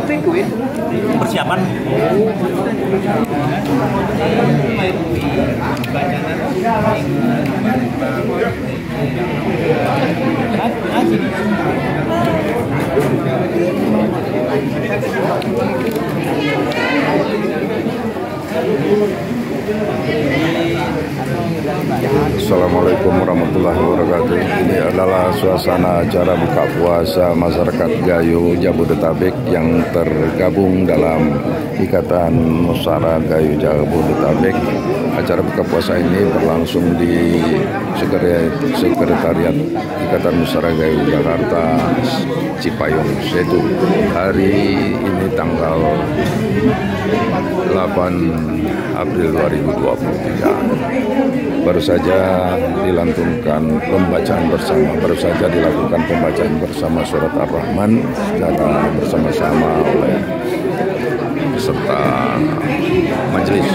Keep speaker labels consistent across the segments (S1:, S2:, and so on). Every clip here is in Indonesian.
S1: persiapan.
S2: Assalamualaikum warahmatullahi wabarakatuh. Ini adalah suasana acara buka puasa masyarakat Gayo Jabodetabek yang tergabung dalam Ikatan Nusara Gayo Jabodetabek. Acara buka puasa ini berlangsung di Sekretariat Ikatan Nusara Gayo Jakarta Cipayung Setu. Hari ini tanggal 8 April 2023. Baru saja dilantunkan pembacaan bersama, baru saja dilakukan pembacaan bersama surat Ar-Rahman secara bersama-sama oleh peserta majelis.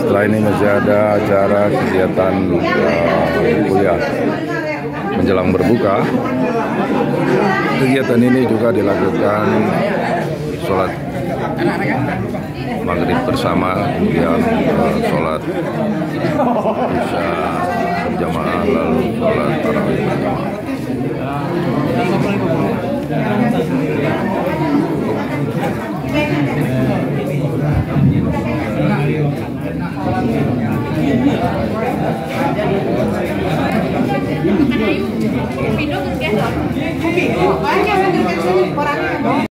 S2: Setelah ini masih ada acara kegiatan kuliah menjelang berbuka. Kegiatan ini juga dilakukan sholat maghrib bersama, kemudian sholat isya berjamaah, lalu sholat tarawih berjamaah.
S3: Banyak